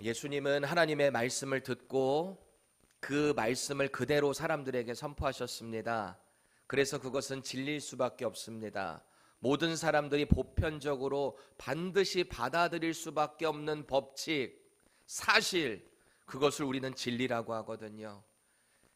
예수님은 하나님의 말씀을 듣고 그 말씀을 그대로 사람들에게 선포하셨습니다. 그래서 그것은 진리일 수밖에 없습니다. 모든 사람들이 보편적으로 반드시 받아들일 수밖에 없는 법칙, 사실, 그것을 우리는 진리라고 하거든요.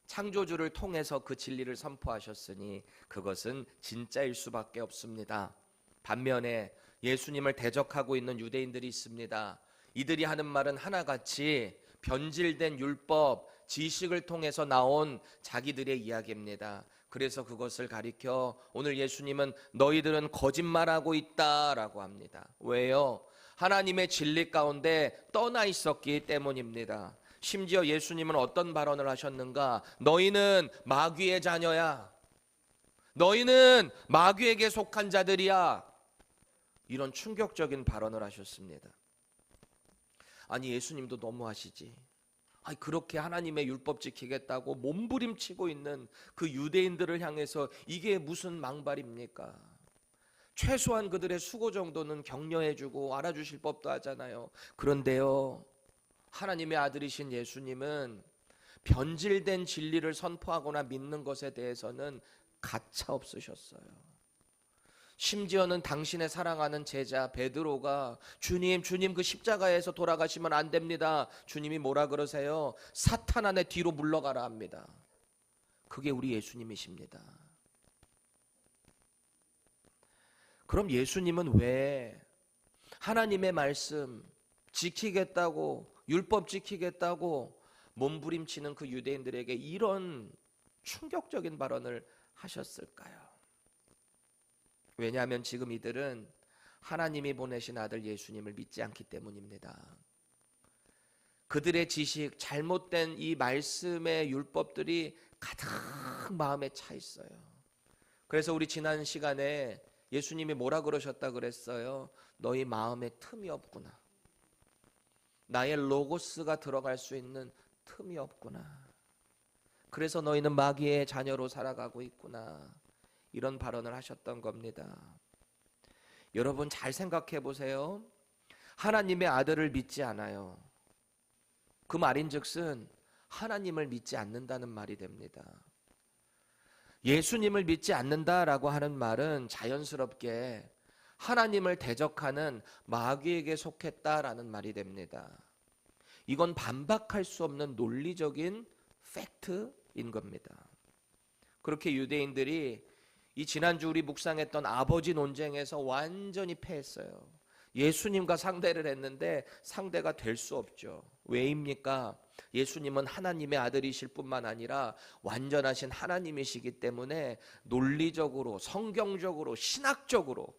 창조주를 통해서 그 진리를 선포하셨으니 그것은 진짜일 수밖에 없습니다. 반면에 예수님을 대적하고 있는 유대인들이 있습니다. 이들이 하는 말은 하나같이 변질된 율법, 지식을 통해서 나온 자기들의 이야기입니다. 그래서 그것을 가리켜 오늘 예수님은 너희들은 거짓말하고 있다라고 합니다. 왜요? 하나님의 진리 가운데 떠나 있었기 때문입니다. 심지어 예수님은 어떤 발언을 하셨는가? 너희는 마귀의 자녀야. 너희는 마귀에게 속한 자들이야. 이런 충격적인 발언을 하셨습니다. 아니, 예수님도 너무하시지. 아니, 그렇게 하나님의 율법 지키겠다고 몸부림치고 있는 그 유대인들을 향해서 이게 무슨 망발입니까? 최소한 그들의 수고 정도는 격려해주고 알아주실 법도 하잖아요. 그런데요, 하나님의 아들이신 예수님은 변질된 진리를 선포하거나 믿는 것에 대해서는 가차 없으셨어요. 심지어는 당신의 사랑하는 제자 베드로가 주님 그 십자가에서 돌아가시면 안 됩니다. 주님이 뭐라 그러세요? 사탄아 내 뒤로 물러가라 합니다. 그게 우리 예수님이십니다. 그럼 예수님은 왜 하나님의 말씀 지키겠다고, 율법 지키겠다고 몸부림치는 그 유대인들에게 이런 충격적인 발언을 하셨을까요? 왜냐하면 지금 이들은 하나님이 보내신 아들 예수님을 믿지 않기 때문입니다. 그들의 지식, 잘못된 이 말씀의 율법들이 가득 마음에 차 있어요. 그래서 우리 지난 시간에 예수님이 뭐라 그러셨다 그랬어요? 너희 마음에 틈이 없구나. 나의 로고스가 들어갈 수 있는 틈이 없구나. 그래서 너희는 마귀의 자녀로 살아가고 있구나. 이런 발언을 하셨던 겁니다. 여러분 잘 생각해 보세요. 하나님의 아들을 믿지 않아요. 그 말인즉슨 하나님을 믿지 않는다는 말이 됩니다. 예수님을 믿지 않는다라고 하는 말은 자연스럽게 하나님을 대적하는 마귀에게 속했다라는 말이 됩니다. 이건 반박할 수 없는 논리적인 팩트인 겁니다. 그렇게 유대인들이 이 지난주 우리 묵상했던 아버지 논쟁에서 완전히 패했어요. 예수님과 상대를 했는데 상대가 될 수 없죠. 왜입니까? 예수님은 하나님의 아들이실 뿐만 아니라 완전하신 하나님이시기 때문에 논리적으로, 성경적으로, 신학적으로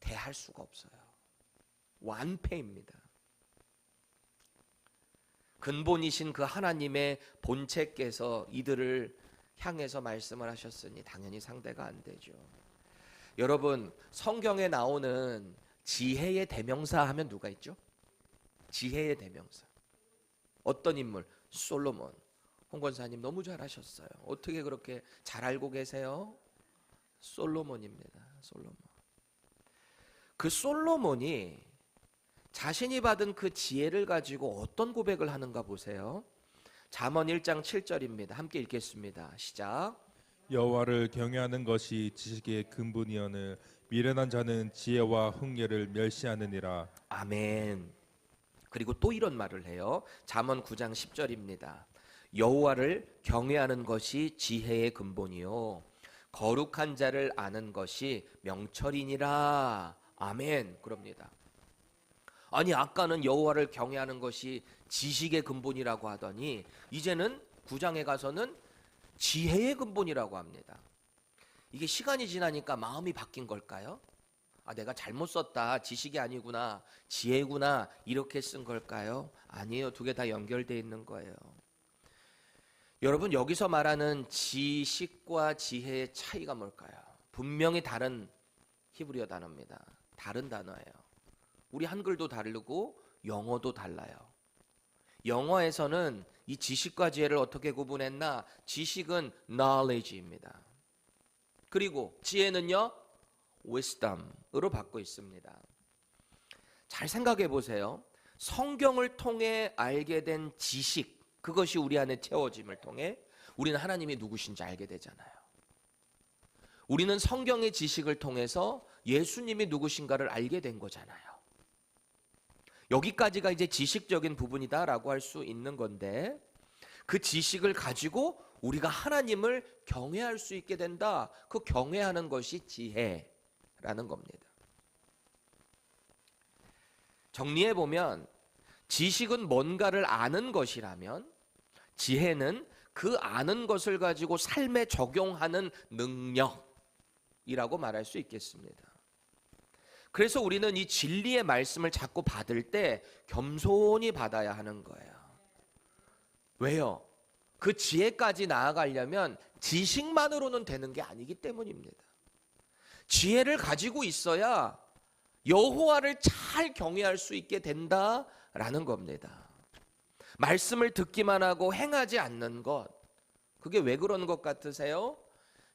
대할 수가 없어요. 완패입니다. 근본이신 그 하나님의 본체께서 이들을 향해서 말씀을 하셨으니 당연히 상대가 안 되죠. 여러분, 성경에 나오는 지혜의 대명사 하면 누가 있죠? 지혜의 대명사. 어떤 인물? 솔로몬. 홍 권사님 너무 잘하셨어요. 어떻게 그렇게 잘 알고 계세요? 솔로몬입니다. 솔로몬. 그 솔로몬이 자신이 받은 그 지혜를 가지고 어떤 고백을 하는가 보세요. 잠언 1장 7절입니다. 함께 읽겠습니다. 시작. 여호와를 경외하는 것이 지식의 근본이오늘 미련한 자는 지혜와 흥례를 멸시하느니라. 아멘. 그리고 또 이런 말을 해요. 잠언 9장 10절입니다. 여호와를 경외하는 것이 지혜의 근본이요 거룩한 자를 아는 것이 명철이니라. 아멘. 그럽니다. 아니, 아까는 여호와를 경외하는 것이 지식의 근본이라고 하더니 이제는 9장에 가서는 지혜의 근본이라고 합니다. 이게 시간이 지나니까 마음이 바뀐 걸까요? 아, 내가 잘못 썼다. 지식이 아니구나. 지혜구나. 이렇게 쓴 걸까요? 아니에요. 두 개 다 연결되어 있는 거예요. 여러분, 여기서 말하는 지식과 지혜의 차이가 뭘까요? 분명히 다른 히브리어 단어입니다. 다른 단어예요. 우리 한글도 다르고 영어도 달라요. 영어에서는 이 지식과 지혜를 어떻게 구분했나? 지식은 knowledge입니다. 그리고 지혜는요, wisdom으로 받고 있습니다. 잘 생각해 보세요. 성경을 통해 알게 된 지식, 그것이 우리 안에 채워짐을 통해 우리는 하나님이 누구신지 알게 되잖아요. 우리는 성경의 지식을 통해서 예수님이 누구신가를 알게 된 거잖아요. 여기까지가 이제 지식적인 부분이다라고 할 수 있는 건데, 그 지식을 가지고 우리가 하나님을 경외할 수 있게 된다. 그 경외하는 것이 지혜라는 겁니다. 정리해 보면 지식은 뭔가를 아는 것이라면, 지혜는 그 아는 것을 가지고 삶에 적용하는 능력이라고 말할 수 있겠습니다. 그래서 우리는 이 진리의 말씀을 자꾸 받을 때 겸손히 받아야 하는 거예요. 왜요? 그 지혜까지 나아가려면 지식만으로는 되는 게 아니기 때문입니다. 지혜를 가지고 있어야 여호와를 잘 경외할 수 있게 된다라는 겁니다. 말씀을 듣기만 하고 행하지 않는 것, 그게 왜 그런 것 같으세요?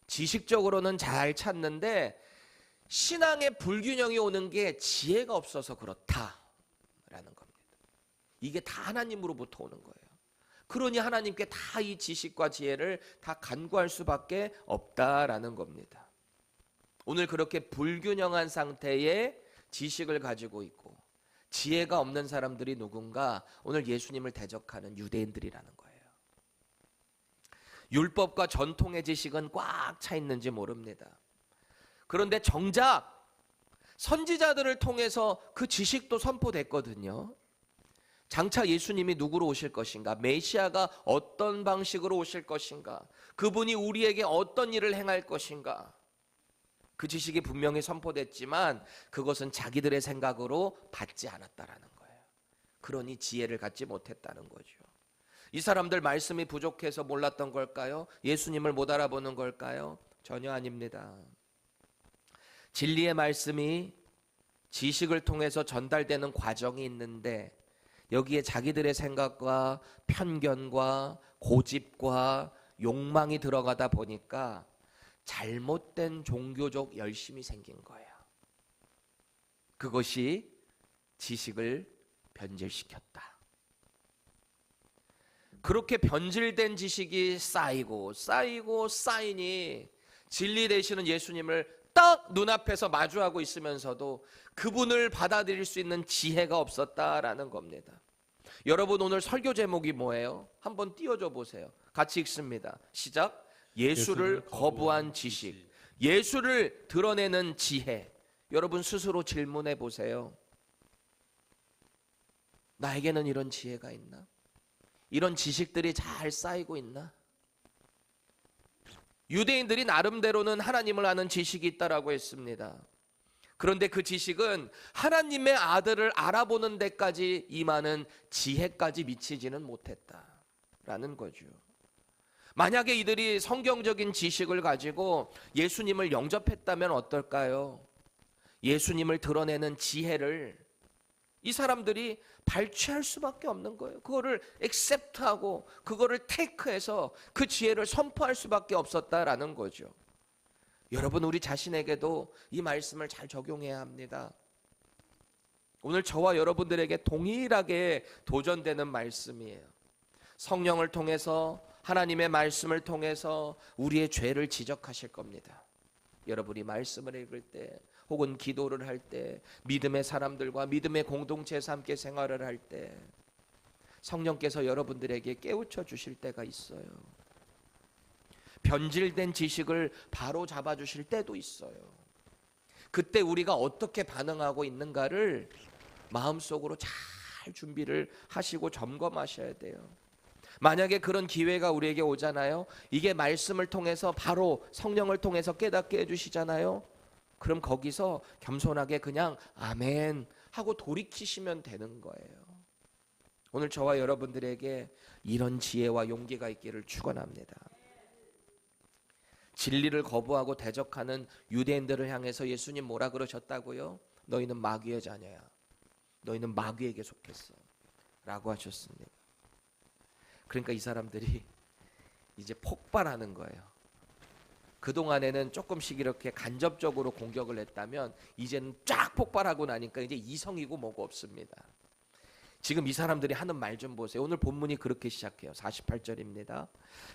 지식적으로는 잘 찾는데 신앙의 불균형이 오는 게 지혜가 없어서 그렇다라는 겁니다. 이게 다 하나님으로부터 오는 거예요. 그러니 하나님께 다 이 지식과 지혜를 다 간구할 수밖에 없다라는 겁니다. 오늘 그렇게 불균형한 상태의 지식을 가지고 있고 지혜가 없는 사람들이 누군가? 오늘 예수님을 대적하는 유대인들이라는 거예요. 율법과 전통의 지식은 꽉 차 있는지 모릅니다. 그런데 정작 선지자들을 통해서 그 지식도 선포됐거든요. 장차 예수님이 누구로 오실 것인가? 메시아가 어떤 방식으로 오실 것인가? 그분이 우리에게 어떤 일을 행할 것인가? 그 지식이 분명히 선포됐지만 그것은 자기들의 생각으로 받지 않았다라는 거예요. 그러니 지혜를 갖지 못했다는 거죠. 이 사람들 말씀이 부족해서 몰랐던 걸까요? 예수님을 못 알아보는 걸까요? 전혀 아닙니다. 진리의 말씀이 지식을 통해서 전달되는 과정이 있는데 여기에 자기들의 생각과 편견과 고집과 욕망이 들어가다 보니까 잘못된 종교적 열심이 생긴 거예요. 그것이 지식을 변질시켰다. 그렇게 변질된 지식이 쌓이고 쌓이니 진리 되시는 예수님을 딱 눈앞에서 마주하고 있으면서도 그분을 받아들일 수 있는 지혜가 없었다라는 겁니다. 여러분, 오늘 설교 제목이 뭐예요? 한번 띄워줘 보세요. 같이 읽습니다. 시작. 예수를 거부한 지식, 예수를 드러내는 지혜. 여러분 스스로 질문해 보세요. 나에게는 이런 지혜가 있나? 이런 지식들이 잘 쌓이고 있나? 유대인들이 나름대로는 하나님을 아는 지식이 있다라고 했습니다. 그런데 그 지식은 하나님의 아들을 알아보는 데까지 임하는 지혜까지 미치지는 못했다라는 거죠. 만약에 이들이 성경적인 지식을 가지고 예수님을 영접했다면 어떨까요? 예수님을 드러내는 지혜를 이 사람들이 발취할 수밖에 없는 거예요. 그거를 액셉트하고 그거를 테이크해서 그 지혜를 선포할 수밖에 없었다라는 거죠. 여러분, 우리 자신에게도 이 말씀을 잘 적용해야 합니다. 오늘 저와 여러분들에게 동일하게 도전되는 말씀이에요. 성령을 통해서, 하나님의 말씀을 통해서 우리의 죄를 지적하실 겁니다. 여러분이 말씀을 읽을 때 혹은 기도를 할 때, 믿음의 사람들과 믿음의 공동체에서 함께 생활을 할 때 성령께서 여러분들에게 깨우쳐 주실 때가 있어요. 변질된 지식을 바로 잡아 주실 때도 있어요. 그때 우리가 어떻게 반응하고 있는가를 마음속으로 잘 준비를 하시고 점검하셔야 돼요. 만약에 그런 기회가 우리에게 오잖아요. 이게 말씀을 통해서 바로 성령을 통해서 깨닫게 해주시잖아요. 그럼 거기서 겸손하게 그냥 아멘 하고 돌이키시면 되는 거예요. 오늘 저와 여러분들에게 이런 지혜와 용기가 있기를 축원합니다. 진리를 거부하고 대적하는 유대인들을 향해서 예수님 뭐라 그러셨다고요? 너희는 마귀의 자녀야. 너희는 마귀에게 속했어 라고 하셨습니다. 그러니까 이 사람들이 이제 폭발하는 거예요. 그동안에는 조금씩 이렇게 간접적으로 공격을 했다면 이제는 쫙 폭발하고 나니까 이제 이성이고 뭐고 없습니다. 지금 이 사람들이 하는 말 좀 보세요. 오늘 본문이 그렇게 시작해요. 48절입니다.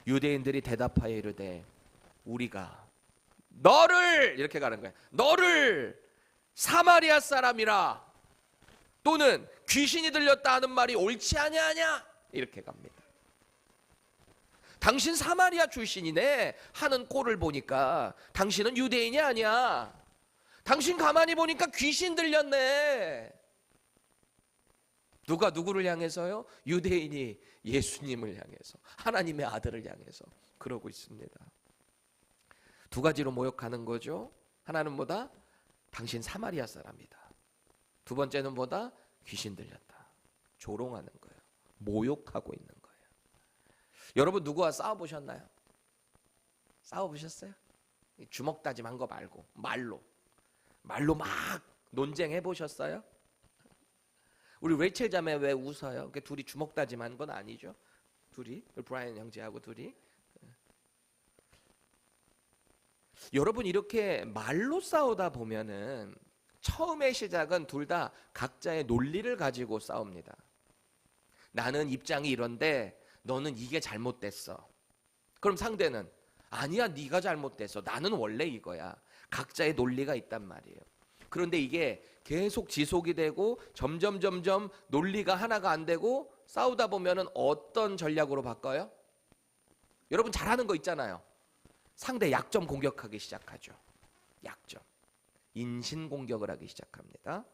유대인들이 대답하여 이르되 우리가 너를 이렇게 가는 거예요. 너를 사마리아 사람이라 또는 귀신이 들렸다 하는 말이 옳지 아니하냐 이렇게 갑니다. 당신 사마리아 출신이네 하는 꼴을 보니까 당신은 유대인이 아니야. 당신 가만히 보니까 귀신 들렸네. 누가 누구를 향해서요? 유대인이 예수님을 향해서, 하나님의 아들을 향해서 그러고 있습니다. 두 가지로 모욕하는 거죠. 하나는 뭐다? 당신 사마리아 사람이다. 두 번째는 뭐다? 귀신 들렸다. 조롱하는 거예요. 모욕하고 있는 거예요. 여러분 누구와 싸워보셨나요? 싸워보셨어요? 주먹 다짐한 거 말고 말로 막 논쟁해 보셨어요? 우리 레이첼 자매 왜 웃어요? 둘이 주먹 다짐한 건 아니죠? 둘이 브라이언 형제하고 둘이. 여러분 이렇게 말로 싸우다 보면은 처음의 시작은 둘 다 각자의 논리를 가지고 싸웁니다. 나는 입장이 이런데 너는 이게 잘못됐어. 그럼 상대는 아니야 네가 잘못됐어. 나는 원래 이거야. 각자의 논리가 있단 말이에요. 그런데 이게 계속 지속이 되고 점점 논리가 하나가 안 되고 싸우다 보면은 어떤 전략으로 바꿔요? 여러분 잘하는 거 있잖아요. 상대 약점 공격하기 시작하죠. 약점. 인신 공격을 하기 시작합니다.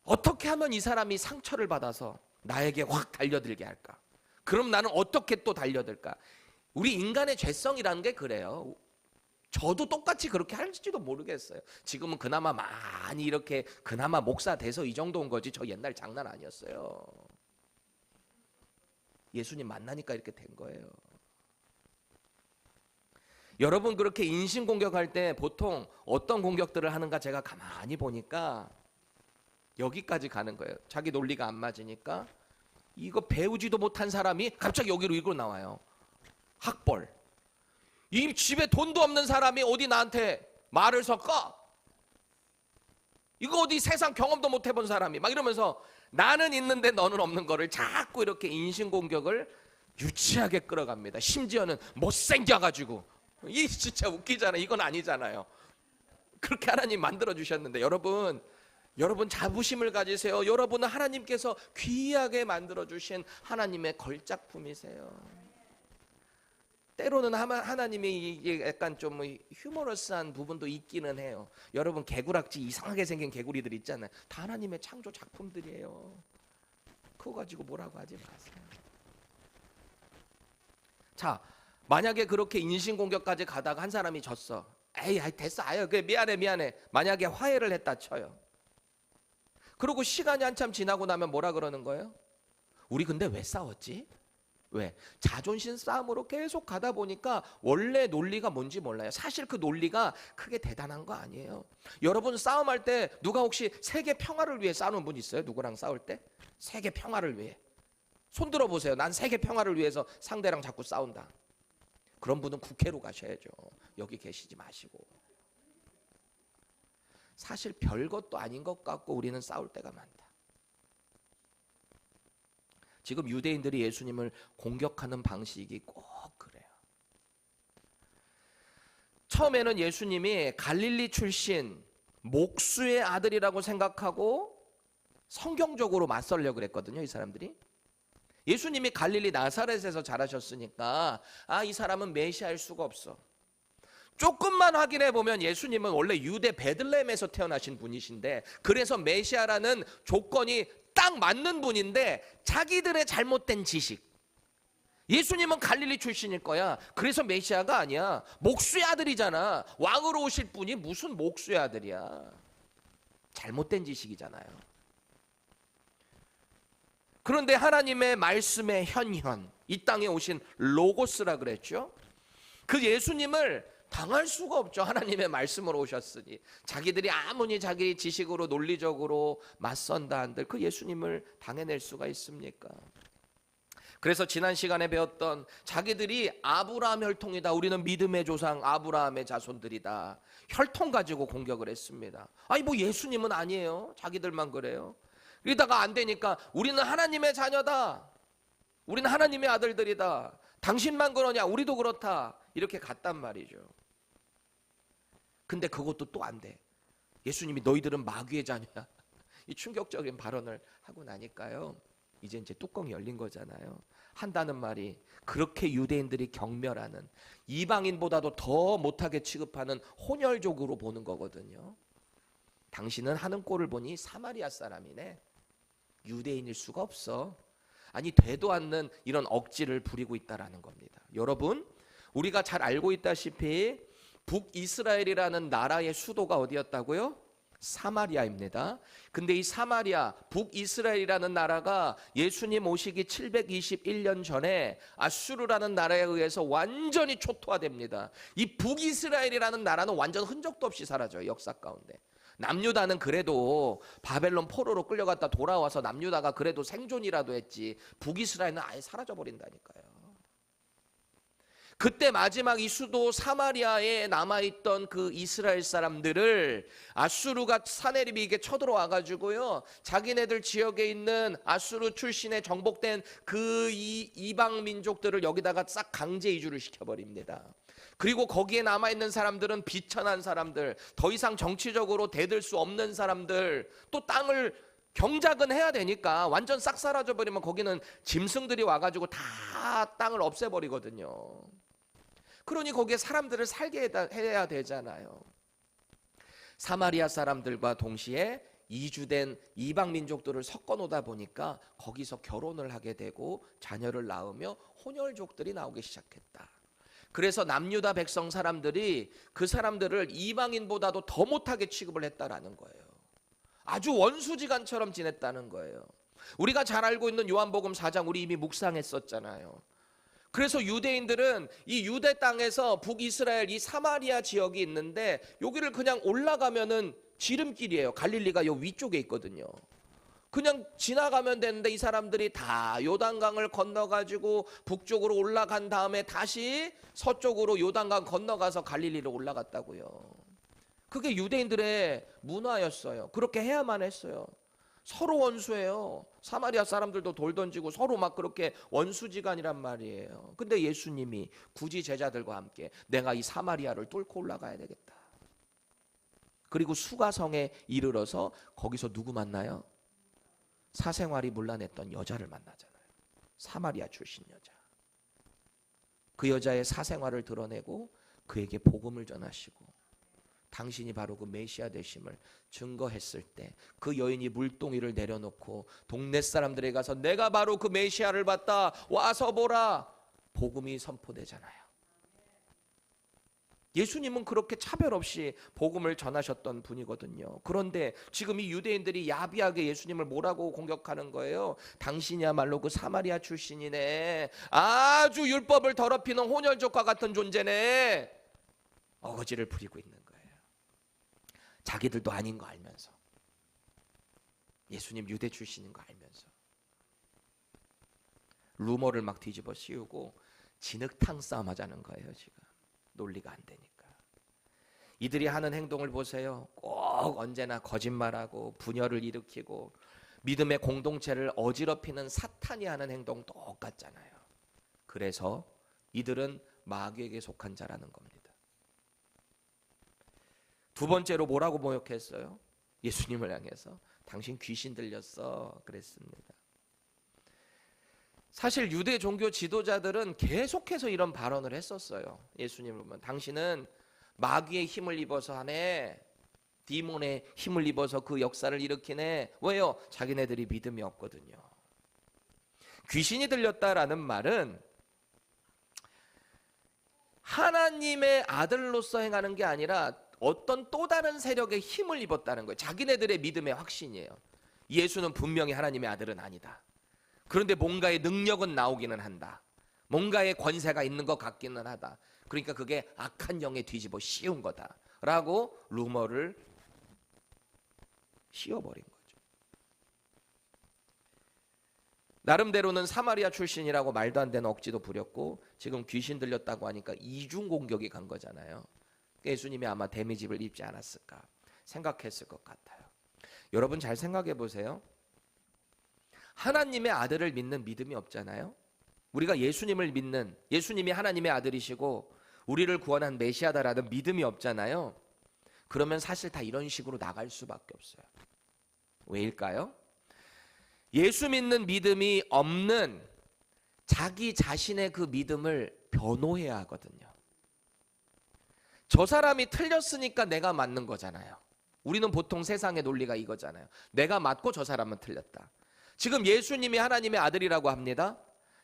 어떻게 하면 이 사람이 상처를 받아서 나에게 확 달려들게 할까? 그럼 나는 어떻게 또 달려들까? 우리 인간의 죄성이라는 게 그래요. 저도 똑같이 그렇게 할지도 모르겠어요. 지금은 그나마 많이 이렇게 그나마 목사 돼서 이 정도인 거지 저 옛날 장난 아니었어요. 예수님 만나니까 이렇게 된 거예요. 여러분 그렇게 인신공격할 때 보통 어떤 공격들을 하는가 제가 가만히 보니까 여기까지 가는 거예요. 자기 논리가 안 맞으니까 이거 배우지도 못한 사람이 갑자기 여기로 이끌어 나와요. 학벌. 이 집에 돈도 없는 사람이 어디 나한테 말을 섞어? 이거 어디 세상 경험도 못 해본 사람이 막 이러면서 나는 있는데 너는 없는 거를 자꾸 이렇게 인신공격을 유치하게 끌어갑니다. 심지어는 못생겨가지고 이 진짜 웃기잖아요. 이건 아니잖아요. 그렇게 하나님 만들어 주셨는데 여러분 자부심을 가지세요. 여러분은 하나님께서 귀하게 만들어 주신 하나님의 걸작품이세요. 때로는 하나님이 이게 약간 좀 휴머러스한 부분도 있기는 해요. 여러분 개구락지 이상하게 생긴 개구리들 있잖아요. 다 하나님의 창조 작품들이에요. 그거 가지고 뭐라고 하지 마세요. 자, 만약에 그렇게 인신공격까지 가다가 한 사람이 졌어. 에이 됐어. 아유 그래 미안해. 만약에 화해를 했다 쳐요. 그리고 시간이 한참 지나고 나면 뭐라 그러는 거예요? 우리 근데 왜 싸웠지? 왜? 자존심 싸움으로 계속 가다 보니까 원래 논리가 뭔지 몰라요. 사실 그 논리가 크게 대단한 거 아니에요. 여러분 싸움할 때 누가 혹시 세계 평화를 위해 싸우는 분 있어요? 누구랑 싸울 때? 세계 평화를 위해. 손 들어보세요. 난 세계 평화를 위해서 상대랑 자꾸 싸운다. 그런 분은 국회로 가셔야죠. 여기 계시지 마시고. 사실 별것도 아닌 것 같고 우리는 싸울 때가 많다. 지금 유대인들이 예수님을 공격하는 방식이 꼭 그래요. 처음에는 예수님이 갈릴리 출신 목수의 아들이라고 생각하고 성경적으로 맞서려고 그랬거든요. 이 사람들이. 예수님이 갈릴리 나사렛에서 자라셨으니까 이 사람은 메시아일 수가 없어. 조금만 확인해 보면 예수님은 원래 유대 베들레헴에서 태어나신 분이신데 그래서 메시아라는 조건이 딱 맞는 분인데 자기들의 잘못된 지식. 예수님은 갈릴리 출신일 거야. 그래서 메시아가 아니야. 목수의 아들이잖아. 왕으로 오실 분이 무슨 목수의 아들이야. 잘못된 지식이잖아요. 그런데 하나님의 말씀의 현현, 이 땅에 오신 로고스라 그랬죠. 그 예수님을 당할 수가 없죠. 하나님의 말씀으로 오셨으니. 자기들이 아무리 자기 지식으로 논리적으로 맞선다 한들 그 예수님을 당해낼 수가 있습니까? 그래서 지난 시간에 배웠던 자기들이 아브라함 혈통이다. 우리는 믿음의 조상 아브라함의 자손들이다. 혈통 가지고 공격을 했습니다. 아니 뭐 예수님은 아니에요. 자기들만 그래요. 이러다가 안 되니까 우리는 하나님의 자녀다. 우리는 하나님의 아들들이다. 당신만 그러냐? 우리도 그렇다. 이렇게 갔단 말이죠. 근데 그것도 또 안 돼. 예수님이 너희들은 마귀의 자녀야. 이 충격적인 발언을 하고 나니까요. 이제 뚜껑이 열린 거잖아요. 한다는 말이 그렇게 유대인들이 경멸하는, 이방인보다도 더 못하게 취급하는 혼혈족으로 보는 거거든요. 당신은 하는 꼴을 보니 사마리아 사람이네. 유대인일 수가 없어. 아니 되도 않는 이런 억지를 부리고 있다라는 겁니다. 여러분, 우리가 잘 알고 있다시피 북이스라엘이라는 나라의 수도가 어디였다고요? 사마리아입니다. 근데 이 사마리아, 북이스라엘이라는 나라가 예수님 오시기 721년 전에 아수르라는 나라에 의해서 완전히 초토화됩니다. 이 북이스라엘이라는 나라는 완전 흔적도 없이 사라져요. 역사 가운데. 남유다는 그래도 바벨론 포로로 끌려갔다 돌아와서 남유다가 그래도 생존이라도 했지, 북이스라엘은 아예 사라져버린다니까요. 그때 마지막 이 수도 사마리아에 남아있던 그 이스라엘 사람들을 아수르가 사내립에게 쳐들어와 가지고요, 자기네들 지역에 있는 아수르 출신의 정복된 그 이방 민족들을 여기다가 싹 강제 이주를 시켜버립니다. 그리고 거기에 남아있는 사람들은 비천한 사람들, 더 이상 정치적으로 대들 수 없는 사람들, 또 땅을 경작은 해야 되니까 완전 싹 사라져버리면 거기는 짐승들이 와가지고 다 땅을 없애버리거든요. 그러니 거기에 사람들을 살게 해야 되잖아요. 사마리아 사람들과 동시에 이주된 이방 민족들을 섞어 놓다 보니까 거기서 결혼을 하게 되고 자녀를 낳으며 혼혈족들이 나오기 시작했다. 그래서 남유다 백성 사람들이 그 사람들을 이방인보다도 더 못하게 취급을 했다라는 거예요. 아주 원수지간처럼 지냈다는 거예요. 우리가 잘 알고 있는 요한복음 4장 우리 이미 묵상했었잖아요. 그래서 유대인들은 이 유대 땅에서 북이스라엘 이 사마리아 지역이 있는데 여기를 그냥 올라가면은 지름길이에요. 갈릴리가 요 위쪽에 있거든요. 그냥 지나가면 되는데 이 사람들이 다 요단강을 건너가지고 북쪽으로 올라간 다음에 다시 서쪽으로 요단강 건너가서 갈릴리로 올라갔다고요. 그게 유대인들의 문화였어요. 그렇게 해야만 했어요. 서로 원수예요. 사마리아 사람들도 돌 던지고 서로 막 그렇게 원수지간이란 말이에요. 근데 예수님이 굳이 제자들과 함께 내가 이 사마리아를 뚫고 올라가야 되겠다. 그리고 수가성에 이르러서 거기서 누구 만나요? 사생활이 문란했던 여자를 만나잖아요. 사마리아 출신 여자. 그 여자의 사생활을 드러내고 그에게 복음을 전하시고 당신이 바로 그 메시아 되심을 증거했을 때 그 여인이 물동이를 내려놓고 동네 사람들에게 가서 내가 바로 그 메시아를 봤다, 와서 보라, 복음이 선포되잖아요. 예수님은 그렇게 차별 없이 복음을 전하셨던 분이거든요. 그런데 지금 이 유대인들이 야비하게 예수님을 뭐라고 공격하는 거예요? 당신이야말로 그 사마리아 출신이네. 아주 율법을 더럽히는 혼혈족과 같은 존재네. 어거지를 부리고 있는 거예요. 자기들도 아닌 거 알면서, 예수님 유대 출신인 거 알면서 루머를 막 뒤집어 씌우고 진흙탕 싸움 하자는 거예요. 지금 논리가 안 되니까. 이들이 하는 행동을 보세요. 꼭 언제나 거짓말하고 분열을 일으키고 믿음의 공동체를 어지럽히는 사탄이 하는 행동 똑같잖아요. 그래서 이들은 마귀에게 속한 자라는 겁니다. 두 번째로 뭐라고 모욕했어요? 예수님을 향해서 당신 귀신 들렸어 그랬습니다. 사실 유대 종교 지도자들은 계속해서 이런 발언을 했었어요. 예수님을 보면 당신은 마귀의 힘을 입어서 하네, 디몬의 힘을 입어서 그 역사를 일으키네. 왜요? 자기네들이 믿음이 없거든요. 귀신이 들렸다라는 말은 하나님의 아들로서 행하는 게 아니라 어떤 또 다른 세력의 힘을 입었다는 거예요. 자기네들의 믿음의 확신이에요. 예수는 분명히 하나님의 아들은 아니다. 그런데 뭔가의 능력은 나오기는 한다. 뭔가의 권세가 있는 것 같기는 하다. 그러니까 그게 악한 영에 뒤집어 씌운 거다라고 루머를 씌워버린 거죠. 나름대로는 사마리아 출신이라고 말도 안 되는 억지도 부렸고 지금 귀신 들렸다고 하니까 이중 공격이 간 거잖아요. 예수님이 아마 데미지를 입지 않았을까 생각했을 것 같아요. 여러분 잘 생각해 보세요. 하나님의 아들을 믿는 믿음이 없잖아요. 우리가 예수님을 믿는, 예수님이 하나님의 아들이시고 우리를 구원한 메시아다라는 믿음이 없잖아요. 그러면 사실 다 이런 식으로 나갈 수밖에 없어요. 왜일까요? 예수 믿는 믿음이 없는 자기 자신의 그 믿음을 변호해야 하거든요. 저 사람이 틀렸으니까 내가 맞는 거잖아요. 우리는 보통 세상의 논리가 이거잖아요. 내가 맞고 저 사람은 틀렸다. 지금 예수님이 하나님의 아들이라고 합니다.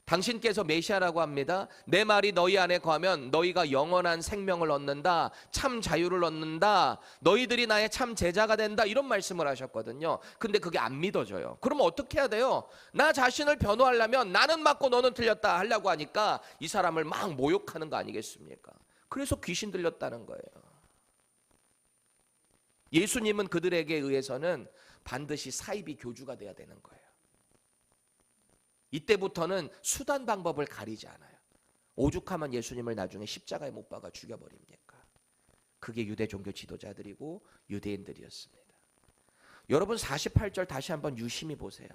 당신께서 메시아라고 합니다. 내 말이 너희 안에 거하면 너희가 영원한 생명을 얻는다. 참 자유를 얻는다. 너희들이 나의 참 제자가 된다. 이런 말씀을 하셨거든요. 근데 그게 안 믿어져요. 그러면 어떻게 해야 돼요? 나 자신을 변호하려면 나는 맞고 너는 틀렸다 하려고 하니까 이 사람을 막 모욕하는 거 아니겠습니까? 그래서 귀신 들렸다는 거예요. 예수님은 그들에게 의해서는 반드시 사이비 교주가 돼야 되는 거예요. 이때부터는 수단 방법을 가리지 않아요. 오죽하면 예수님을 나중에 십자가에 못 박아 죽여버립니까? 그게 유대 종교 지도자들이고 유대인들이었습니다. 여러분 48절 다시 한번 유심히 보세요.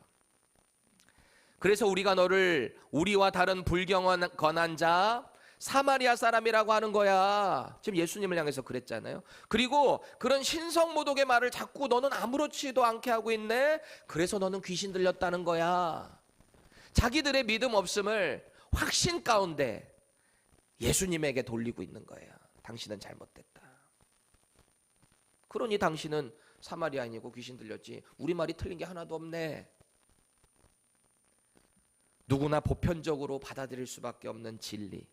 그래서 우리가 너를 우리와 다른 불경건한 자 사마리아 사람이라고 하는 거야. 지금 예수님을 향해서 그랬잖아요. 그리고 그런 신성모독의 말을 자꾸 너는 아무렇지도 않게 하고 있네. 그래서 너는 귀신 들렸다는 거야. 자기들의 믿음 없음을 확신 가운데 예수님에게 돌리고 있는 거예요. 당신은 잘못됐다. 그러니 당신은 사마리아인이고 귀신 들렸지. 우리 말이 틀린 게 하나도 없네. 누구나 보편적으로 받아들일 수밖에 없는 진리.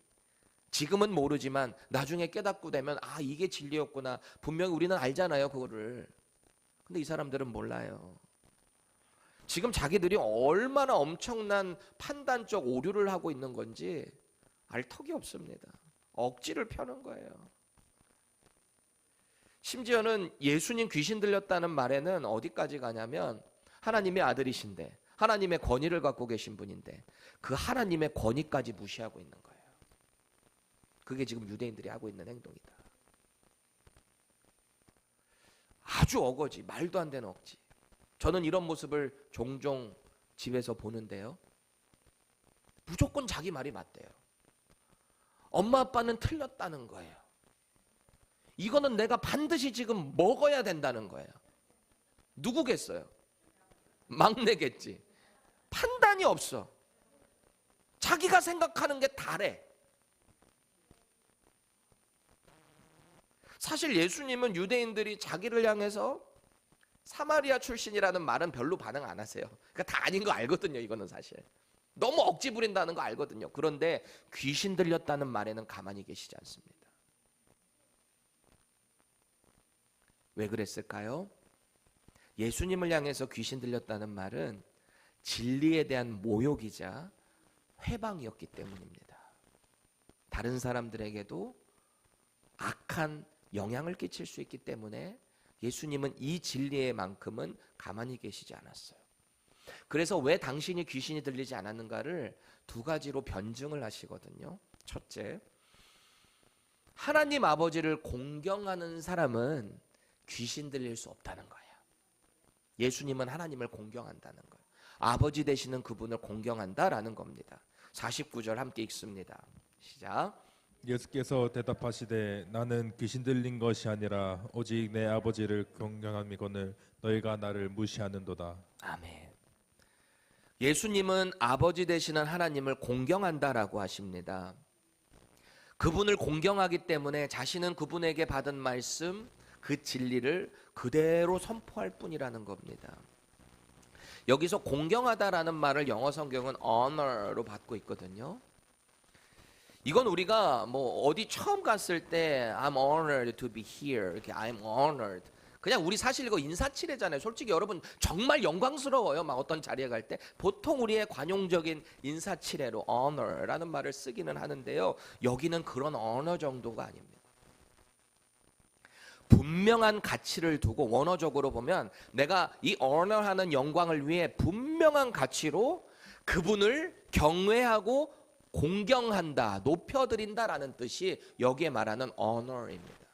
지금은 모르지만 나중에 깨닫고 되면 아 이게 진리였구나. 분명히 우리는 알잖아요 그거를. 근데 이 사람들은 몰라요. 지금 자기들이 얼마나 엄청난 판단적 오류를 하고 있는 건지 알 턱이 없습니다. 억지를 펴는 거예요. 심지어는 예수님 귀신 들렸다는 말에는 어디까지 가냐면 하나님의 아들이신데 하나님의 권위를 갖고 계신 분인데 그 하나님의 권위까지 무시하고 있는 거예요. 그게 지금 유대인들이 하고 있는 행동이다. 아주 어거지, 말도 안 되는 억지. 저는 이런 모습을 종종 집에서 보는데요. 무조건 자기 말이 맞대요. 엄마 아빠는 틀렸다는 거예요. 이거는 내가 반드시 지금 먹어야 된다는 거예요. 누구겠어요? 막내겠지. 판단이 없어. 자기가 생각하는 게 다래. 사실 예수님은 유대인들이 자기를 향해서 사마리아 출신이라는 말은 별로 반응 안 하세요. 그러니까 다 아닌 거 알거든요. 이거는 사실. 너무 억지 부린다는 거 알거든요. 그런데 귀신 들렸다는 말에는 가만히 계시지 않습니다. 왜 그랬을까요? 예수님을 향해서 귀신 들렸다는 말은 진리에 대한 모욕이자 회방이었기 때문입니다. 다른 사람들에게도 악한 영향을 끼칠 수 있기 때문에 예수님은 이 진리의 만큼은 가만히 계시지 않았어요. 그래서 왜 당신이 귀신이 들리지 않았는가를 두 가지로 변증을 하시거든요. 첫째, 하나님 아버지를 공경하는 사람은 귀신 들릴 수 없다는 거예요. 예수님은 하나님을 공경한다는 거예요. 아버지 되시는 그분을 공경한다라는 겁니다. 49절 함께 읽습니다. 시작. 예수께서 대답하시되 나는 귀신 들린 것이 아니라 오직 내 아버지를 경경함이거늘 너희가 나를 무시하는도다. 아멘. 예수님은 아버지 되시는 하나님을 공경한다라고 하십니다. 그분을 공경하기 때문에 자신은 그분에게 받은 말씀, 그 진리를 그대로 선포할 뿐이라는 겁니다. 여기서 공경하다라는 말을 영어 성경은 honor로 받고 있거든요. 이건 우리가 뭐 어디 처음 갔을 때 I'm honored to be here 이렇게 I'm honored 그냥 우리 사실 이거 인사치레잖아요. 솔직히 여러분 정말 영광스러워요. 막 어떤 자리에 갈 때 보통 우리의 관용적인 인사치레로 honor라는 말을 쓰기는 하는데요. 여기는 그런 honor 정도가 아닙니다. 분명한 가치를 두고 원어적으로 보면 내가 이 honor하는 영광을 위해 분명한 가치로 그분을 경외하고 공경한다, 높여드린다라는 뜻이 여기에 말하는 honor입니다.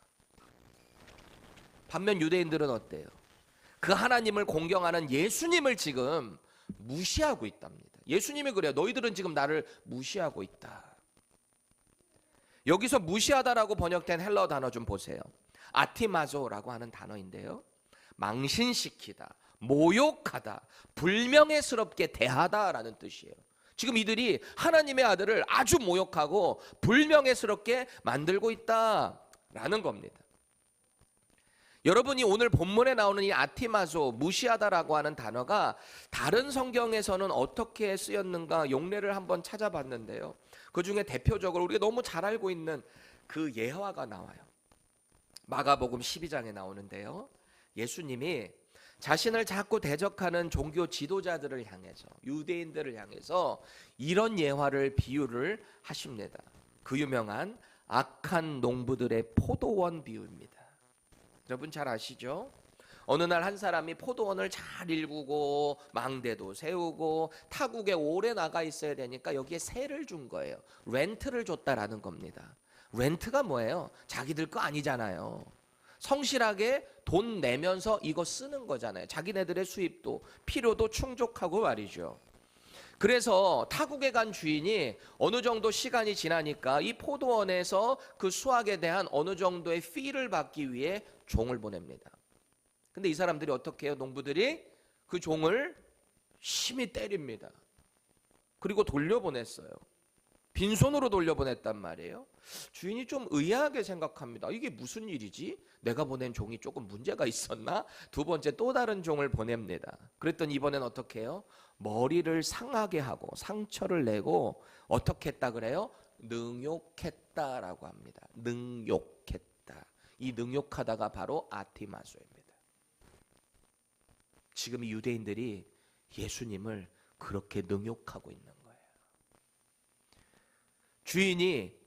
반면 유대인들은 어때요? 그 하나님을 공경하는 예수님을 지금 무시하고 있답니다. 예수님이 그래요. 너희들은 지금 나를 무시하고 있다. 여기서 무시하다라고 번역된 헬라어 단어 좀 보세요. 아티마조라고 하는 단어인데요. 망신시키다, 모욕하다, 불명예스럽게 대하다라는 뜻이에요. 지금 이들이 하나님의 아들을 아주 모욕하고 불명예스럽게 만들고 있다라는 겁니다. 여러분이 오늘 본문에 나오는 이 아티마조, 무시하다라고 하는 단어가 다른 성경에서는 어떻게 쓰였는가 용례를 한번 찾아봤는데요. 그 중에 대표적으로 우리가 너무 잘 알고 있는 그 예화가 나와요. 마가복음 12장에 나오는데요. 예수님이 자신을 자꾸 대적하는 종교 지도자들을 향해서, 유대인들을 향해서 이런 예화를 비유를 하십니다. 그 유명한 악한 농부들의 포도원 비유입니다. 여러분 잘 아시죠? 어느 날 한 사람이 포도원을 잘 일구고 망대도 세우고 타국에 오래 나가 있어야 되니까 여기에 세를 준 거예요. 렌트를 줬다라는 겁니다. 렌트가 뭐예요? 자기들 거 아니잖아요. 성실하게 돈 내면서 이거 쓰는 거잖아요. 자기네들의 수입도 필요도 충족하고 말이죠. 그래서 타국에 간 주인이 어느 정도 시간이 지나니까 이 포도원에서 그 수확에 대한 어느 정도의 피를 받기 위해 종을 보냅니다. 근데 이 사람들이 어떻게 해요? 농부들이 그 종을 심히 때립니다. 그리고 돌려보냈어요. 빈손으로 돌려보냈단 말이에요. 주인이 좀 의아하게 생각합니다. 이게 무슨 일이지? 내가 보낸 종이 조금 문제가 있었나? 두 번째 또 다른 종을 보냅니다. 그랬더니 이번엔 어떻게 해요? 머리를 상하게 하고 상처를 내고 어떻게 했다 그래요? 능욕했다라고 합니다. 능욕했다. 이 능욕하다가 바로 아티마조입니다. 지금 이 유대인들이 예수님을 그렇게 능욕하고 있는 거예요. 주인이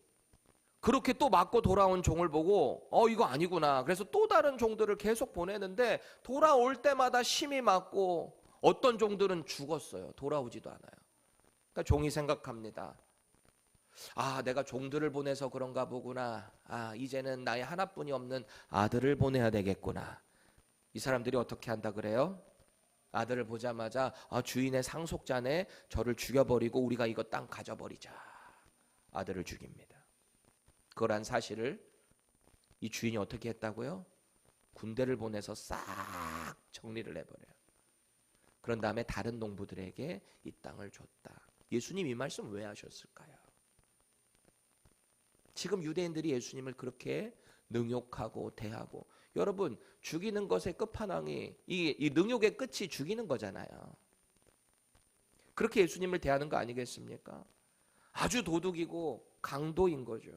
그렇게 또 맞고 돌아온 종을 보고 이거 아니구나. 그래서 또 다른 종들을 계속 보내는데 돌아올 때마다 심히 맞고 어떤 종들은 죽었어요. 돌아오지도 않아요. 그러니까 종이 생각합니다. 내가 종들을 보내서 그런가 보구나. 이제는 나의 하나뿐이 없는 아들을 보내야 되겠구나. 이 사람들이 어떻게 한다 그래요? 아들을 보자마자 주인의 상속자네, 저를 죽여버리고 우리가 이거 땅 가져버리자. 아들을 죽입니다. 그러한 사실을 이 주인이 어떻게 했다고요? 군대를 보내서 싹 정리를 해버려요. 그런 다음에 다른 농부들에게 이 땅을 줬다. 예수님 이 말씀 왜 하셨을까요? 지금 유대인들이 예수님을 그렇게 능욕하고 대하고, 여러분 죽이는 것의 끝판왕이 이 능욕의 끝이 죽이는 거잖아요. 그렇게 예수님을 대하는 거 아니겠습니까? 아주 도둑이고 강도인 거죠.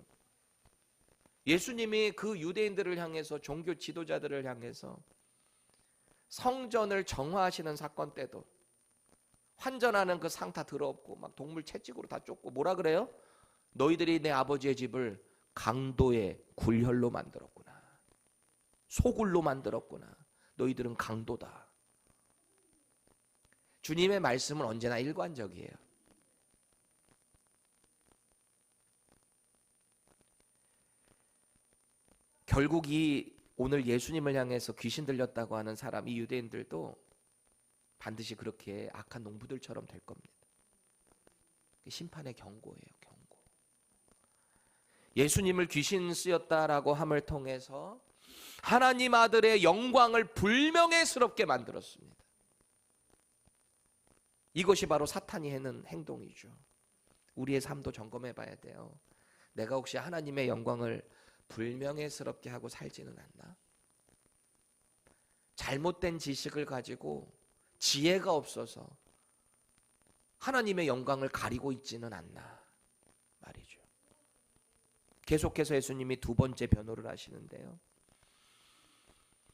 예수님이 그 유대인들을 향해서, 종교 지도자들을 향해서 성전을 정화하시는 사건 때도 환전하는 그 상 다 더럽고 막 동물 채찍으로 다 쫓고 뭐라 그래요? 너희들이 내 아버지의 집을 강도의 굴혈로 만들었구나. 소굴로 만들었구나. 너희들은 강도다. 주님의 말씀은 언제나 일관적이에요. 결국 이 오늘 예수님을 향해서 귀신 들렸다고 하는 사람, 이 유대인들도 반드시 그렇게 악한 농부들처럼 될 겁니다. 심판의 경고예요, 경고. 예수님을 귀신 쓰였다라고 함을 통해서 하나님 아들의 영광을 불명예스럽게 만들었습니다. 이것이 바로 사탄이 하는 행동이죠. 우리의 삶도 점검해 봐야 돼요. 내가 혹시 하나님의 영광을 불명예스럽게 하고 살지는 않나? 잘못된 지식을 가지고 지혜가 없어서 하나님의 영광을 가리고 있지는 않나 말이죠. 계속해서 예수님이 두 번째 변호를 하시는데요.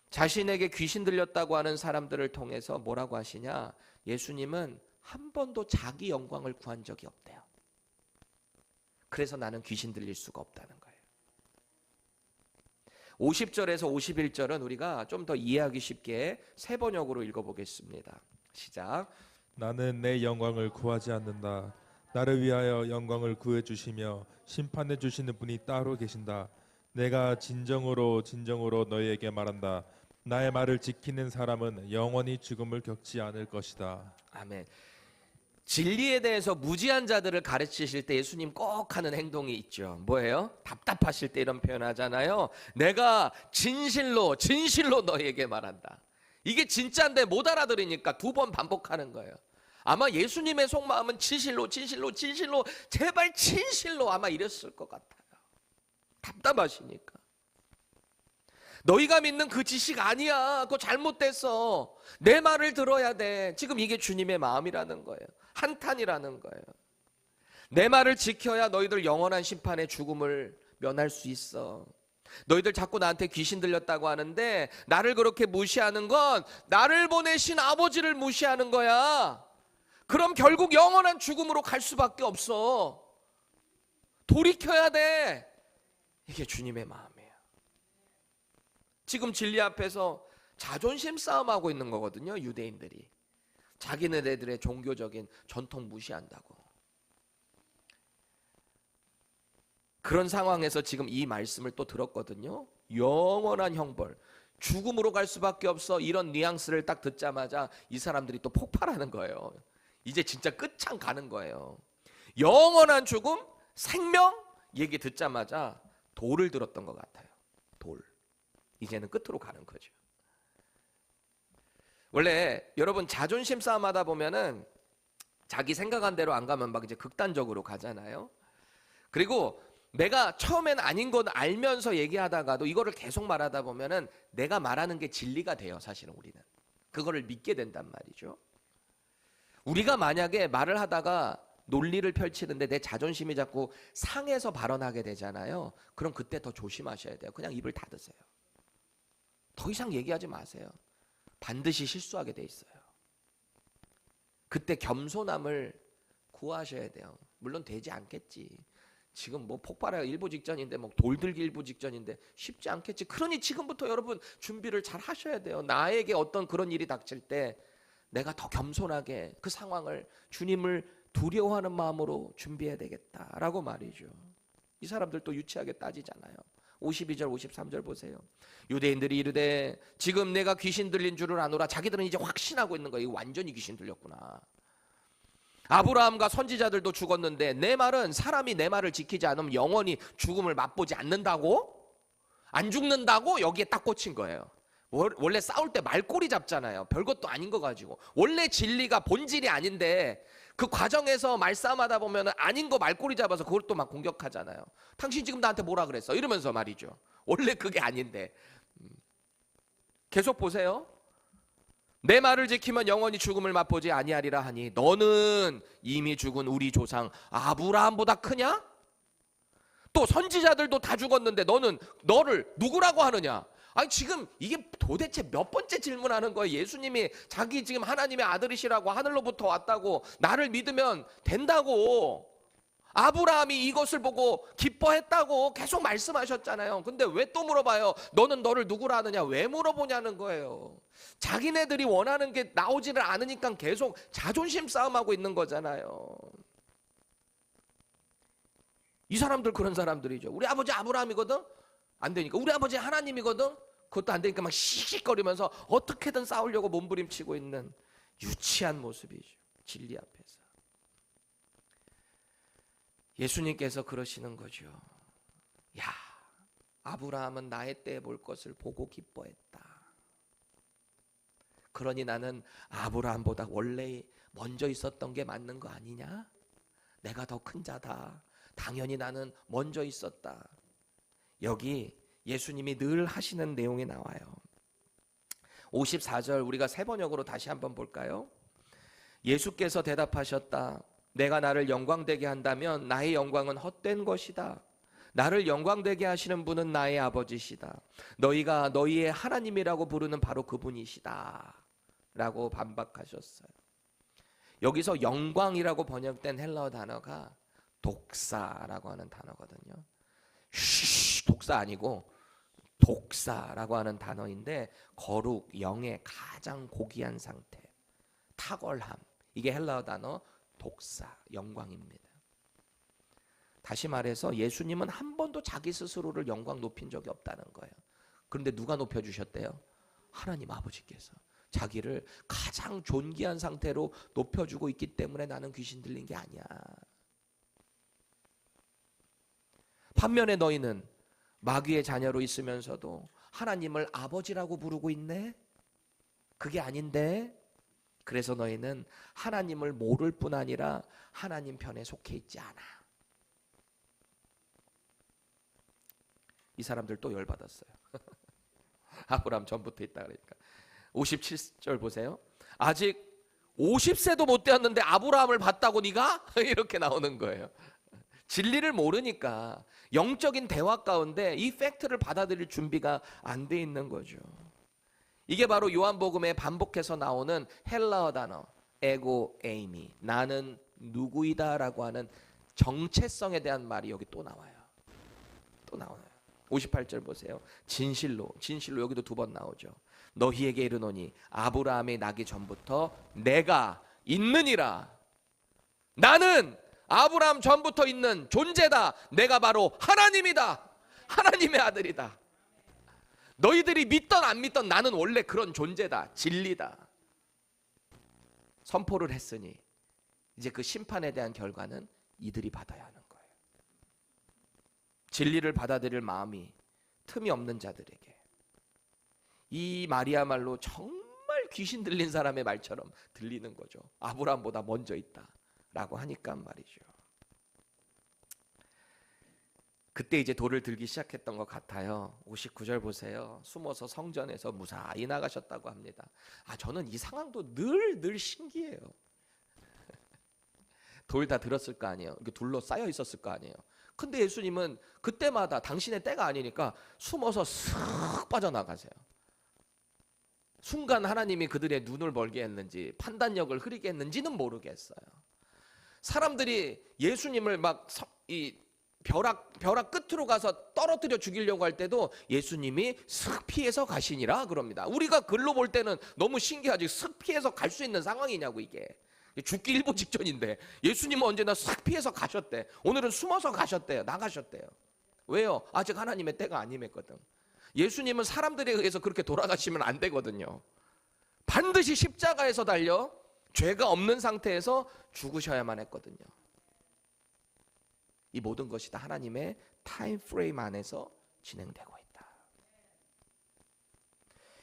자신에게 귀신 들렸다고 하는 사람들을 통해서 뭐라고 하시냐? 예수님은 한 번도 자기 영광을 구한 적이 없대요. 그래서 나는 귀신 들릴 수가 없다는 거예요. 50절에서 51절은 우리가 좀 더 이해하기 쉽게 세 번역으로 읽어보겠습니다. 시작. 나는 내 영광을 구하지 않는다. 나를 위하여 영광을 구해 주시며 심판해 주시는 분이 따로 계신다. 내가 진정으로 너희에게 말한다. 나의 말을 지키는 사람은 영원히 죽음을 겪지 않을 것이다. 아멘. 진리에 대해서 무지한 자들을 가르치실 때 예수님 꼭 하는 행동이 있죠. 뭐예요? 답답하실 때 이런 표현 하잖아요. 내가 진실로 너에게 말한다. 이게 진짜인데 못 알아들으니까 2번 반복하는 거예요. 아마 예수님의 속마음은 진실로 제발 진실로 아마 이랬을 것 같아요. 답답하시니까. 너희가 믿는 그 지식 아니야. 그거 잘못됐어. 내 말을 들어야 돼. 지금 이게 주님의 마음이라는 거예요. 한탄이라는 거예요. 내 말을 지켜야 너희들 영원한 심판의 죽음을 면할 수 있어. 너희들 자꾸 나한테 귀신 들렸다고 하는데 나를 그렇게 무시하는 건 나를 보내신 아버지를 무시하는 거야. 그럼 결국 영원한 죽음으로 갈 수밖에 없어. 돌이켜야 돼. 이게 주님의 마음이에요. 지금 진리 앞에서 자존심 싸움하고 있는 거거든요. 유대인들이. 자기네들의 종교적인 전통 무시한다고. 그런 상황에서 지금 이 말씀을 또 들었거든요. 영원한 형벌, 죽음으로 갈 수밖에 없어. 이런 뉘앙스를 딱 듣자마자 이 사람들이 또 폭발하는 거예요. 이제 진짜 끝장 가는 거예요. 영원한 죽음, 생명 얘기 듣자마자 돌을 들었던 것 같아요. 돌. 이제는 끝으로 가는 거죠. 원래 여러분 자존심 싸움하다 보면은 자기 생각한 대로 안 가면 막 이제 극단적으로 가잖아요. 그리고 내가 처음엔 아닌 건 알면서 얘기하다가도 이거를 계속 말하다 보면은 내가 말하는 게 진리가 돼요. 사실은 우리는 그거를 믿게 된단 말이죠. 우리가 만약에 말을 하다가 논리를 펼치는데 내 자존심이 자꾸 상해서 발언하게 되잖아요. 그럼 그때 더 조심하셔야 돼요. 그냥 입을 닫으세요. 더 이상 얘기하지 마세요. 반드시 실수하게 돼 있어요. 그때 겸손함을 구하셔야 돼요. 물론 되지 않겠지. 지금 뭐 폭발하기 일보 직전인데 뭐 돌들기 일보 직전인데 쉽지 않겠지. 그러니 지금부터 여러분 준비를 잘 하셔야 돼요. 나에게 어떤 그런 일이 닥칠 때 내가 더 겸손하게 그 상황을 주님을 두려워하는 마음으로 준비해야 되겠다라고 말이죠. 이 사람들 또 유치하게 따지잖아요. 52절 53절 보세요. 유대인들이 이르되 지금 내가 귀신 들린 줄을 아노라. 자기들은 이제 확신하고 있는 거예요. 완전히 귀신 들렸구나. 아브라함과 선지자들도 죽었는데 내 말은 사람이 내 말을 지키지 않으면 영원히 죽음을 맛보지 않는다고? 안 죽는다고? 여기에 딱 꽂힌 거예요. 원래 싸울 때 말꼬리 잡잖아요. 별것도 아닌 거 가지고. 원래 진리가 본질이 아닌데 그 과정에서 말싸움하다 보면 아닌 거 말꼬리 잡아서 그걸 또 막 공격하잖아요. 당신 지금 나한테 뭐라 그랬어? 이러면서 말이죠. 원래 그게 아닌데. 계속 보세요. 내 말을 지키면 영원히 죽음을 맛보지 아니하리라 하니 너는 이미 죽은 우리 조상 아브라함보다 크냐? 또 선지자들도 다 죽었는데 너는 너를 누구라고 하느냐? 아니 지금 이게 도대체 몇 번째 질문하는 거예요. 예수님이 자기 지금 하나님의 아들이시라고 하늘로부터 왔다고 나를 믿으면 된다고 아브라함이 이것을 보고 기뻐했다고 계속 말씀하셨잖아요. 근데 왜 또 물어봐요? 너는 너를 누구라 하느냐? 왜 물어보냐는 거예요. 자기네들이 원하는 게 나오지를 않으니까 계속 자존심 싸움하고 있는 거잖아요. 이 사람들 그런 사람들이죠. 우리 아버지 아브라함이거든? 안 되니까. 우리 아버지 하나님이거든? 그것도 안 되니까 막 씩씩거리면서 어떻게든 싸우려고 몸부림치고 있는 유치한 모습이죠. 진리 앞에서. 예수님께서 그러시는 거죠. 야, 아브라함은 나의 때에 볼 것을 보고 기뻐했다. 그러니 나는 아브라함보다 원래 먼저 있었던 게 맞는 거 아니냐? 내가 더 큰 자다. 당연히 나는 먼저 있었다. 여기 예수님이 늘 하시는 내용이 나와요. 54절 우리가 세 번역으로 다시 한번 볼까요? 예수께서 대답하셨다. 내가 나를 영광되게 한다면 나의 영광은 헛된 것이다. 나를 영광되게 하시는 분은 나의 아버지시다. 너희가 너희의 하나님이라고 부르는 바로 그분이시다. 라고 반박하셨어요. 여기서 영광이라고 번역된 헬라어 단어가 독사라고 하는 단어거든요. 독사 아니고 독사라고 하는 단어인데 거룩, 영의 가장 고귀한 상태, 탁월함. 이게 헬라어 단어 독사, 영광입니다. 다시 말해서 예수님은 한 번도 자기 스스로를 영광 높인 적이 없다는 거예요. 그런데 누가 높여주셨대요? 하나님 아버지께서 자기를 가장 존귀한 상태로 높여주고 있기 때문에 나는 귀신 들린 게 아니야. 반면에 너희는 마귀의 자녀로 있으면서도 하나님을 아버지라고 부르고 있네? 그게 아닌데? 그래서 너희는 하나님을 모를 뿐 아니라 하나님 편에 속해 있지 않아. 이 사람들 또 열받았어요. 아브라함 전부터 있다 그러니까. 57절 보세요. 아직 50세도 못 되었는데 아브라함을 봤다고 네가? 이렇게 나오는 거예요. 진리를 모르니까 영적인 대화 가운데 이 팩트를 받아들일 준비가 안 돼 있는 거죠. 이게 바로 요한복음에 반복해서 나오는 헬라어 단어 에고 에이미, 나는 누구이다 라고 하는 정체성에 대한 말이 여기 또 나와요. 또 나와요. 58절 보세요. 진실로 여기도 두 번 나오죠. 너희에게 이르노니 아브라함이 나기 전부터 내가 있느니라. 나는 아브라함 전부터 있는 존재다. 내가 바로 하나님이다. 하나님의 아들이다. 너희들이 믿던 안 믿던 나는 원래 그런 존재다. 진리다. 선포를 했으니 이제 그 심판에 대한 결과는 이들이 받아야 하는 거예요. 진리를 받아들일 마음이 틈이 없는 자들에게 이 말이야말로 정말 귀신 들린 사람의 말처럼 들리는 거죠. 아브라함보다 먼저 있다 라고 하니까 말이죠. 그때 이제 돌을 들기 시작했던 것 같아요. 59절 보세요. 숨어서 성전에서 무사히 나가셨다고 합니다. 저는 이 상황도 늘 신기해요. 돌 다 들었을 거 아니에요. 이게 둘러 쌓여 있었을 거 아니에요. 근데 예수님은 그때마다 당신의 때가 아니니까 숨어서 쓱 빠져나가세요. 순간 하나님이 그들의 눈을 멀게 했는지 판단력을 흐리게 했는지는 모르겠어요. 사람들이 예수님을 막 이 벼락 끝으로 가서 떨어뜨려 죽이려고 할 때도 예수님이 슥 피해서 가시니라 그럽니다. 우리가 글로 볼 때는 너무 신기하지. 슥 피해서 갈 수 있는 상황이냐고 이게. 죽기 일보 직전인데 예수님은 언제나 싹 피해서 가셨대. 오늘은 숨어서 가셨대요. 나가셨대요. 왜요? 아직 하나님의 때가 안 임했거든. 예수님은 사람들에 의해서 그렇게 돌아가시면 안 되거든요. 반드시 십자가에서 달려 죄가 없는 상태에서 죽으셔야만 했거든요. 이 모든 것이 다 하나님의 타임 프레임 안에서 진행되고 있다.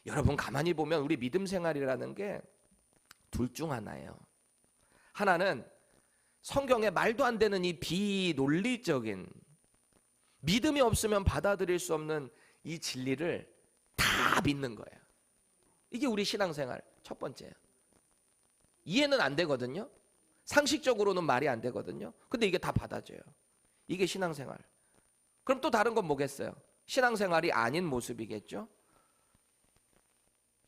여러분 가만히 보면 우리 믿음 생활이라는 게 둘 중 하나예요. 하나는 성경에 말도 안 되는 이 비논리적인 믿음이 없으면 받아들일 수 없는 이 진리를 다 믿는 거예요. 이게 우리 신앙생활 첫 번째예요. 이해는 안 되거든요. 상식적으로는 말이 안 되거든요. 근데 이게 다 받아줘요. 이게 신앙생활. 그럼 또 다른 건 뭐겠어요? 신앙생활이 아닌 모습이겠죠.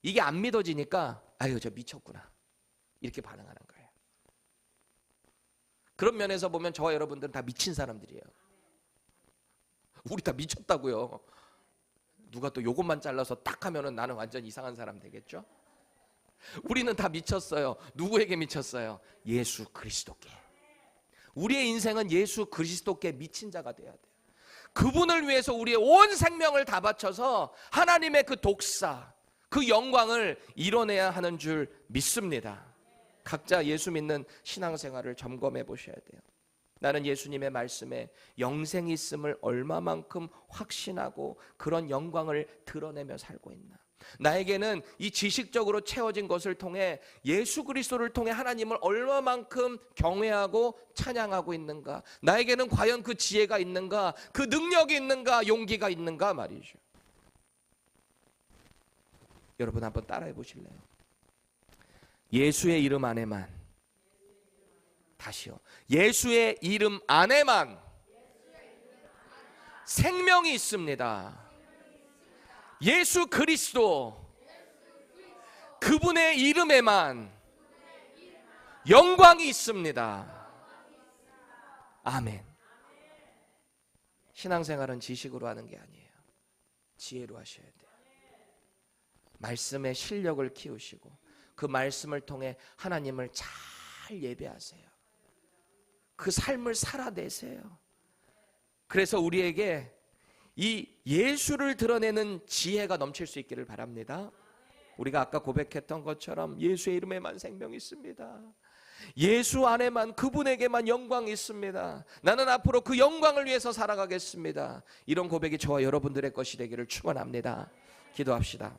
이게 안 믿어지니까 아유 저 미쳤구나 이렇게 반응하는 거예요. 그런 면에서 보면 저와 여러분들은 다 미친 사람들이에요. 우리 다 미쳤다고요. 누가 또 요것만 잘라서 딱 하면은 나는 완전 이상한 사람 되겠죠? 우리는 다 미쳤어요. 누구에게 미쳤어요? 예수 그리스도께. 우리의 인생은 예수 그리스도께 미친 자가 돼야 돼요. 그분을 위해서 우리의 온 생명을 다 바쳐서 하나님의 그 독사, 그 영광을 이뤄내야 하는 줄 믿습니다. 각자 예수 믿는 신앙생활을 점검해 보셔야 돼요. 나는 예수님의 말씀에 영생이 있음을 얼마만큼 확신하고 그런 영광을 드러내며 살고 있나. 나에게는 이 지식적으로 채워진 것을 통해 예수 그리스도를 통해 하나님을 얼마만큼 경외하고 찬양하고 있는가. 나에게는 과연 그 지혜가 있는가, 그 능력이 있는가, 용기가 있는가 말이죠. 여러분 한번 따라해 보실래요? 예수의 이름 안에만, 다시요, 예수의 이름 안에만 생명이 있습니다. 예수 그리스도 그분의 이름에만 영광이 있습니다. 아멘. 신앙생활은 지식으로 하는 게 아니에요. 지혜로 하셔야 돼요. 말씀의 실력을 키우시고 그 말씀을 통해 하나님을 잘 예배하세요. 그 삶을 살아내세요. 그래서 우리에게 이 예수를 드러내는 지혜가 넘칠 수 있기를 바랍니다. 우리가 아까 고백했던 것처럼 예수의 이름에만 생명이 있습니다. 예수 안에만, 그분에게만 영광이 있습니다. 나는 앞으로 그 영광을 위해서 살아가겠습니다. 이런 고백이 저와 여러분들의 것이 되기를 축원합니다. 기도합시다.